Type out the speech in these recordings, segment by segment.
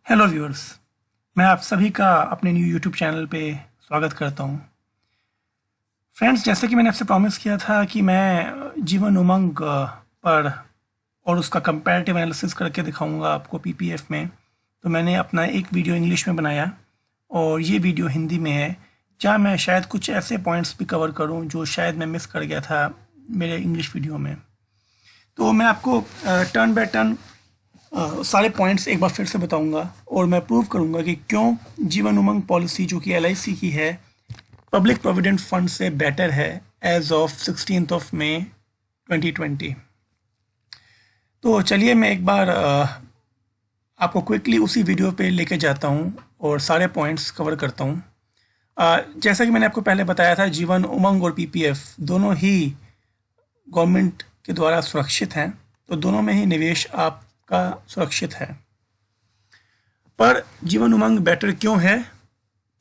Hello viewers. मैं आप सभी का अपने न्यू यूट्यूब चैनल पे स्वागत करता हूँ। फ्रेंड्स, जैसे कि मैंने आपसे प्रॉमिस किया था कि मैं जीवन उमंग पर और उसका कंपैरेटिव एनालिसिस करके दिखाऊंगा आपको पीपीएफ में। तो मैंने अपना एक वीडियो इंग्लिश में बनाया और ये वीडियो हिंदी में है, जहाँ मैं शायद कुछ ऐसे पॉइंट्स भी कवर करूँ जो शायद मैं मिस कर गया था मेरे इंग्लिश वीडियो में। तो मैं आपको टर्न बाय टर्न सारे पॉइंट्स एक बार फिर से बताऊंगा और मैं प्रूव करूंगा कि क्यों जीवन उमंग पॉलिसी जो कि एलआईसी की है पब्लिक प्रोविडेंट फंड से बेटर है एज ऑफ 16 मई 2020। तो चलिए मैं एक बार आपको क्विकली उसी वीडियो पे लेके जाता हूं और सारे पॉइंट्स कवर करता हूं। जैसा कि मैंने आपको पहले बताया था, जीवन उमंग और पीपीएफ दोनों ही गवर्नमेंट के द्वारा सुरक्षित हैं, तो दोनों में ही निवेश आपका सुरक्षित है। पर जीवन उमंग बेटर क्यों है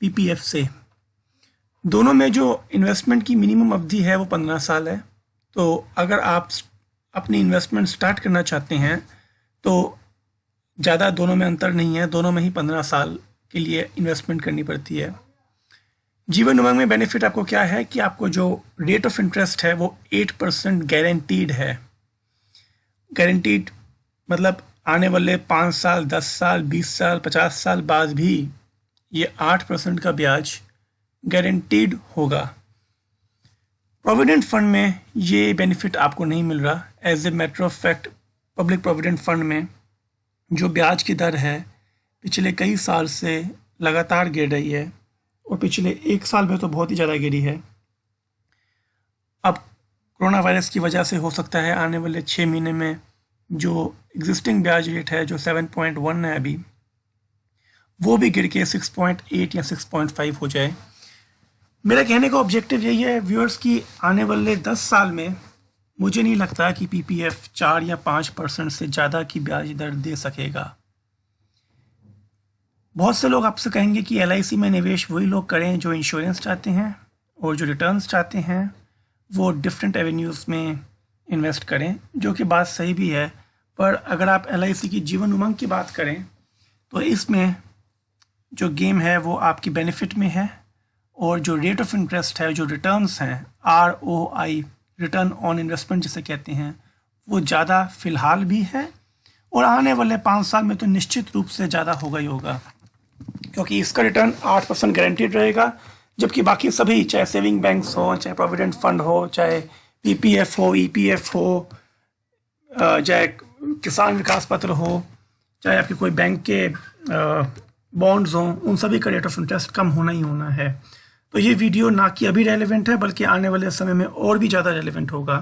पीपीएफ से? दोनों में जो इन्वेस्टमेंट की मिनिमम अवधि है वो 15 साल है। तो अगर आप अपनी इन्वेस्टमेंट स्टार्ट करना चाहते हैं तो ज़्यादा दोनों में अंतर नहीं है, दोनों में ही 15 साल के लिए इन्वेस्टमेंट करनी पड़ती है। जीवन उमंग में बेनिफिट आपको क्या है कि आपको जो रेट ऑफ इंटरेस्ट है वो 8% गारंटीड है। गारंटीड मतलब आने वाले 5 साल, 10 साल, 20 साल, 50 साल बाद भी ये 8% का ब्याज गारंटीड होगा। प्रोविडेंट फंड में ये बेनिफिट आपको नहीं मिल रहा। As a matter of fact, public provident fund में जो ब्याज की दर है पिछले कई साल से लगातार गिर रही है और पिछले 1 साल में तो बहुत ही ज़्यादा गिरी है। अब कोरोना वायरस की वजह से हो सकता है आने वाले 6 महीने में जो एग्जिस्टिंग ब्याज रेट है जो 7.1 है अभी, वो भी गिर के 6.8 या 6.5 हो जाए। मेरा कहने का ऑब्जेक्टिव यही है व्यूअर्स कि आने वाले 10 साल में मुझे नहीं लगता कि पीपीएफ 4 या 5% से ज़्यादा की ब्याज दर दे सकेगा। बहुत से लोग आपसे कहेंगे कि एलआईसी में निवेश वही लोग करें जो इंश्योरेंस चाहते हैं और जो रिटर्न्स चाहते हैं वो डिफरेंट एवेन्यूज़ में इन्वेस्ट करें, जो कि बात सही भी है। पर अगर आप एलआईसी की जीवन उमंग की बात करें तो इसमें जो गेम है वो आपकी बेनिफिट में है और जो रेट ऑफ इंटरेस्ट है, जो रिटर्न्स हैं, ROI रिटर्न ऑन इन्वेस्टमेंट जिसे कहते हैं, वो ज़्यादा फ़िलहाल भी है और आने वाले 5 साल में तो निश्चित रूप से ज़्यादा होगा ही होगा, क्योंकि इसका रिटर्न 8% गारंटीड रहेगा। जबकि बाकी सभी, चाहे सेविंग बैंक्स हो, चाहे प्रोविडेंट फंड हो, चाहे पीपीएफ हो, ईपीएफ हो, चाहे किसान विकास पत्र हो, चाहे आपके कोई बैंक के बॉन्ड्स हों, उन सभी का रेट ऑफ इंटरेस्ट कम होना ही होना है। तो ये वीडियो ना कि अभी रेलेवेंट है बल्कि आने वाले समय में और भी ज़्यादा रेलेवेंट होगा।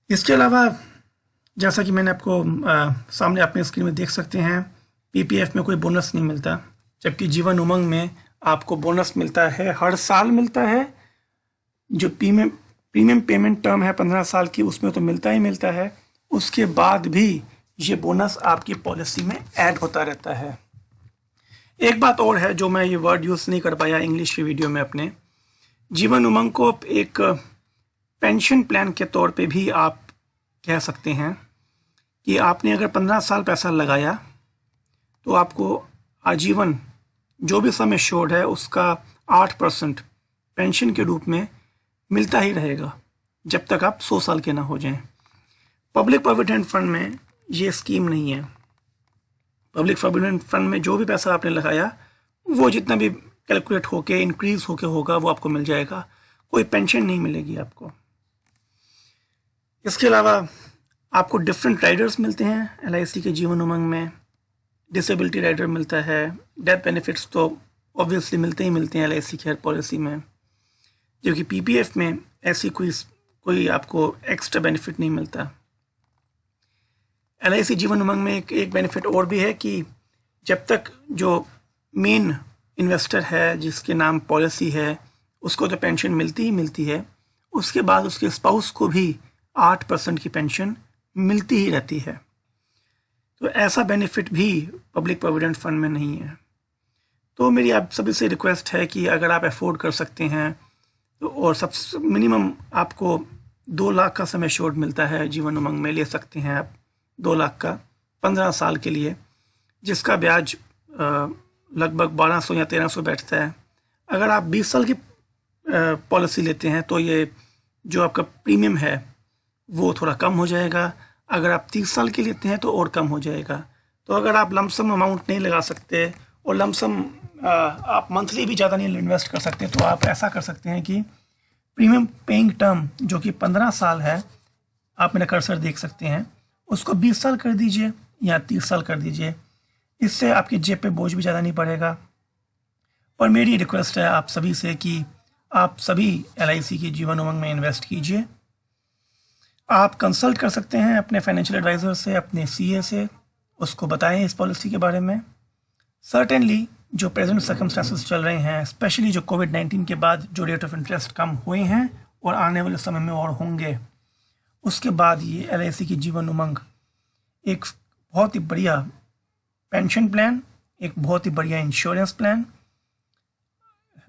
इसके अलावा जैसा कि मैंने आपको सामने अपने स्क्रीन में देख सकते हैं, पीपीएफ में कोई बोनस नहीं मिलता, जबकि जीवन उमंग में आपको बोनस मिलता है, हर साल मिलता है। जो प्रीमियम पेमेंट टर्म है 15 साल की, उसमें तो मिलता ही मिलता है। उसके बाद भी ये बोनस आपकी पॉलिसी में ऐड होता रहता है। एक बात और है जो मैं ये वर्ड यूज़ नहीं कर पाया इंग्लिश की वीडियो में अपने, जीवन उमंग को एक पेंशन प्लान के तौर पे भी आप कह सकते हैं कि आपने अगर 15 साल पैसा लगाया तो आपको आजीवन जो भी सम एश्योर्ड है उसका 8% पेंशन के रूप में मिलता ही रहेगा जब तक आप 100 साल के ना हो जाएं। पब्लिक प्रोविडेंट फंड में ये स्कीम नहीं है। पब्लिक प्रोविडेंट फंड में जो भी पैसा आपने लगाया वो जितना भी कैलकुलेट होके इंक्रीज होके होगा वो आपको मिल जाएगा, कोई पेंशन नहीं मिलेगी आपको। इसके अलावा आपको डिफरेंट राइडर्स मिलते हैं एलआईसी के जीवन उमंग में। डिसेबिलिटी राइडर मिलता है, डेथ बेनिफिट्स तो ऑब्वियसली मिलते ही मिलते हैं एलआईसी की हर पॉलिसी में, जबकि पीपीएफ में ऐसी कोई आपको एक्स्ट्रा बेनिफिट नहीं मिलता। एलआईसी जीवन उमंग में एक बेनिफिट और भी है कि जब तक जो मेन इन्वेस्टर है जिसके नाम पॉलिसी है उसको तो पेंशन मिलती ही मिलती है, उसके बाद उसके स्पाउस को भी 8% की पेंशन मिलती ही रहती है। तो ऐसा बेनिफिट भी पब्लिक प्रोविडेंट फंड में नहीं है। तो मेरी आप सभी से रिक्वेस्ट है कि अगर आप अफोर्ड कर सकते हैं तो, और सबसे मिनिमम आपको 2 लाख का सम एश्योर्ड मिलता है जीवन उमंग में, ले सकते हैं आप 2 लाख का 15 साल के लिए, जिसका ब्याज लगभग 1200 या 1300 बैठता है। अगर आप 20 साल की पॉलिसी लेते हैं तो ये जो आपका प्रीमियम है वो थोड़ा कम हो जाएगा। अगर आप 30 साल की लेते हैं तो और कम हो जाएगा। तो अगर आप लमसम अमाउंट नहीं लगा सकते और लमसम आप मंथली भी ज़्यादा नहीं इन्वेस्ट कर सकते, तो आप ऐसा कर सकते हैं कि प्रीमियम पेइंग टर्म जो कि 15 साल है, आप मेरा कर्सर देख सकते हैं, उसको 20 साल कर दीजिए या 30 साल कर दीजिए। इससे आपकी जेब पे बोझ भी ज़्यादा नहीं पड़ेगा। और मेरी रिक्वेस्ट है आप सभी से कि आप सभी LIC की जीवन उमंग में इन्वेस्ट कीजिए। आप कंसल्ट कर सकते हैं अपने फाइनेंशियल एडवाइज़र से, अपने CA से, उसको बताएं इस पॉलिसी के बारे में। सर्टेनली जो प्रेजेंट सर्कमस्टांसेस चल रहे हैं, स्पेशली जो कोविड-19 के बाद जो रेट ऑफ इंटरेस्ट कम हुए हैं और आने वाले समय में और होंगे, उसके बाद ये LIC की जीवन उमंग एक बहुत ही बढ़िया पेंशन प्लान, एक बहुत ही बढ़िया इंश्योरेंस प्लान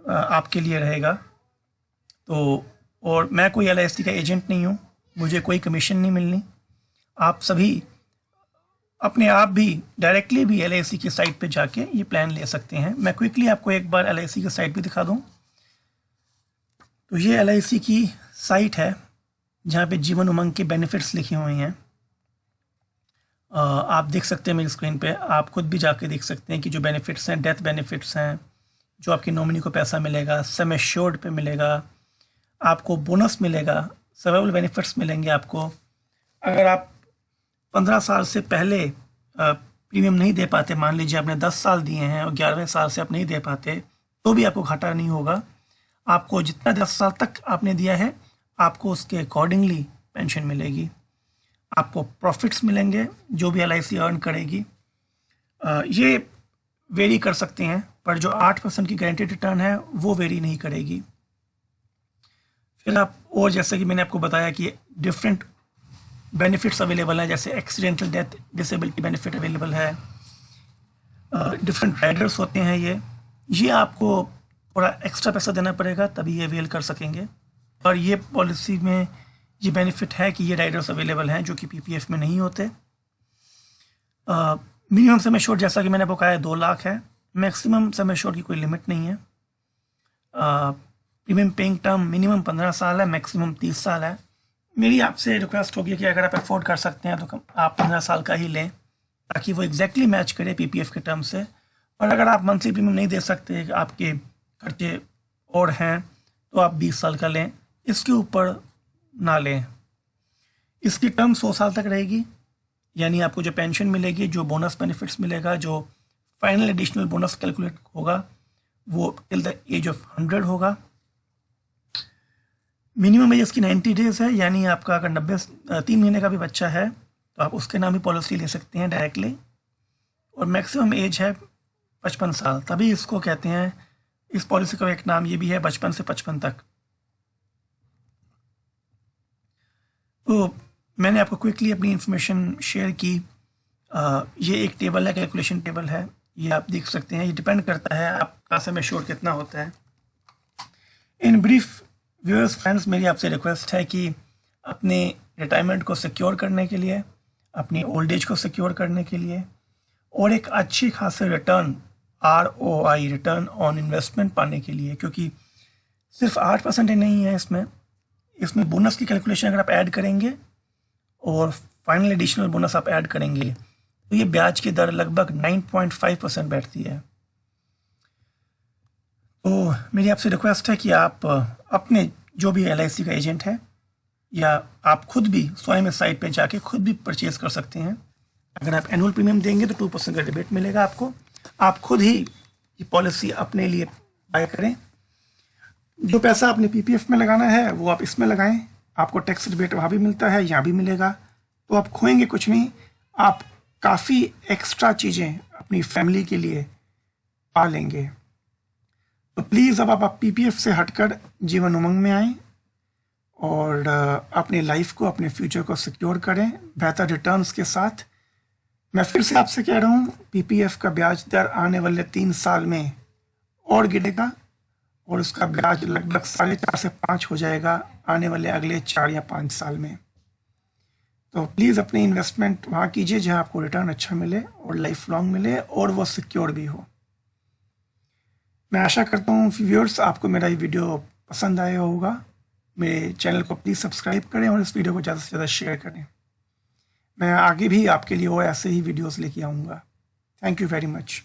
आपके लिए रहेगा। तो और मैं कोई LIC का एजेंट नहीं हूँ, मुझे कोई कमीशन नहीं मिलनी। आप सभी अपने आप भी डायरेक्टली भी LIC की साइट पे जाके ये प्लान ले सकते हैं। मैं क्विकली आपको एक बार LIC की साइट भी दिखा दूं। तो ये LIC की साइट है जहाँ पे जीवन उमंग के बेनिफिट्स लिखे हुए हैं। आप देख सकते हैं मेरी स्क्रीन पे, आप खुद भी जाके देख सकते हैं कि जो बेनिफिट्स हैं, डेथ बेनिफिट्स हैं, जो आपकी नॉमिनी को पैसा मिलेगा, सम एश्योर्ड पे मिलेगा, आपको बोनस मिलेगा, सर्वाइवल बेनिफिट्स मिलेंगे आपको। अगर आप 15 साल से पहले प्रीमियम नहीं दे पाते, मान लीजिए आपने 10 साल दिए हैं और 11वें साल से आप नहीं दे पाते, तो भी आपको घाटा नहीं होगा। आपको जितना 10 साल तक आपने दिया है, आपको उसके अकॉर्डिंगली पेंशन मिलेगी। आपको प्रॉफिट्स मिलेंगे जो भी LIC अर्न करेगी। ये वेरी कर सकते हैं, पर जो 8% की गारंटेड रिटर्न है वो वेरी नहीं करेगी। फिर आप, और जैसे कि मैंने आपको बताया कि डिफरेंट बेनिफिट्स अवेलेबल हैं, जैसे accidental death disability benefit available है, डिफरेंट राइडर्स होते हैं। ये आपको थोड़ा एक्स्ट्रा पैसा देना पड़ेगा तभी ये अवेल कर सकेंगे। और ये पॉलिसी में ये बेनिफिट है कि ये राइडर्स अवेलेबल हैं जो कि PPF में नहीं होते। मिनिमम सम एश्योर्ड जैसा कि मैंने आपको कहा है 2 लाख है। मैक्सिमम सम एश्योर्ड की कोई लिमिट नहीं है। प्रीमियम पेइंग टर्म मिनिमम 15 साल है, मैक्सिमम 30 साल है। मेरी आपसे रिक्वेस्ट होगी कि अगर आप अफोर्ड कर सकते हैं तो आप 15 साल का ही लें, ताकि वो एग्जैक्टली मैच करे PPF के टर्म से। और अगर आप मंथली प्रीमियम नहीं दे सकते, आपके खर्चे और हैं, तो आप 20 साल का लें, इसके ऊपर ना लें। इसकी टर्म 100 साल तक रहेगी, यानी आपको जो पेंशन मिलेगी, जो बोनस बेनिफिट्स मिलेगा, जो फाइनल एडिशनल बोनस कैलकुलेट होगा, वो टिल द एज ऑफ 100 होगा। मिनिमम एज इसकी 90 डेज है, यानी आपका अगर 3 महीने का भी बच्चा है तो आप उसके नाम ही पॉलिसी ले सकते हैं डायरेक्टली। और मैक्सिमम एज है 55 साल, तभी इसको कहते हैं, इस पॉलिसी का एक नाम ये भी है, बचपन से 55 तक। तो मैंने आपको क्विकली अपनी इंफॉर्मेशन शेयर की। ये एक टेबल है, कैलकुलेशन टेबल है, ये आप देख सकते हैं। ये डिपेंड करता है आपका सम एश्योर्ड कितना होता है। इन ब्रीफ व्यूअर्स फ्रेंड्स, मेरी आपसे रिक्वेस्ट है कि अपने रिटायरमेंट को सिक्योर करने के लिए, अपनी ओल्ड एज को सिक्योर करने के लिए और एक अच्छी खासी return, ROI return on investment पाने के लिए, क्योंकि सिर्फ 8% ही नहीं है इसमें बोनस की कैलकुलेशन अगर आप ऐड करेंगे और फाइनल एडिशनल बोनस आप ऐड करेंगे तो ये ब्याज की दर लगभग 9.5% बैठती है। तो मेरी आपसे रिक्वेस्ट है कि आप अपने जो भी LIC का एजेंट है, या आप खुद भी स्वयं इस साइट पे जाके खुद भी परचेज कर सकते हैं। अगर आप एनुअल प्रीमियम देंगे तो 2% का रिबेट मिलेगा आपको। आप खुद ही ये पॉलिसी अपने लिए बाय करें। जो पैसा आपने PPF में लगाना है वो आप इसमें लगाएं, आपको टैक्स रिबेट वहाँ भी मिलता है, यहाँ भी मिलेगा। तो आप खोएंगे कुछ नहीं, आप काफ़ी एक्स्ट्रा चीज़ें अपनी फैमिली के लिए पा लेंगे। तो प्लीज़ अब आप PPF से हटकर जीवन उमंग में आएँ और अपने लाइफ को, अपने फ्यूचर को सिक्योर करें बेहतर रिटर्न्स के साथ। मैं फिर से आपसे कह रहा हूँ, PPF का ब्याज दर आने वाले 3 साल में और गिरेगा और उसका ब्याज लगभग 4.5 से 5 हो जाएगा आने वाले अगले 4 या 5 साल में। तो प्लीज़ अपनी इन्वेस्टमेंट वहाँ कीजिए जहाँ आपको रिटर्न अच्छा मिले और लाइफ लॉन्ग मिले और वो सिक्योर भी हो। मैं आशा करता हूँ व्यूअर्स आपको मेरा ये वीडियो पसंद आया होगा। मेरे चैनल को प्लीज़ सब्सक्राइब करें और इस वीडियो को ज़्यादा से ज़्यादा शेयर करें। मैं आगे भी आपके लिए और ऐसे ही वीडियोस लेके आऊँगा। Thank you very much.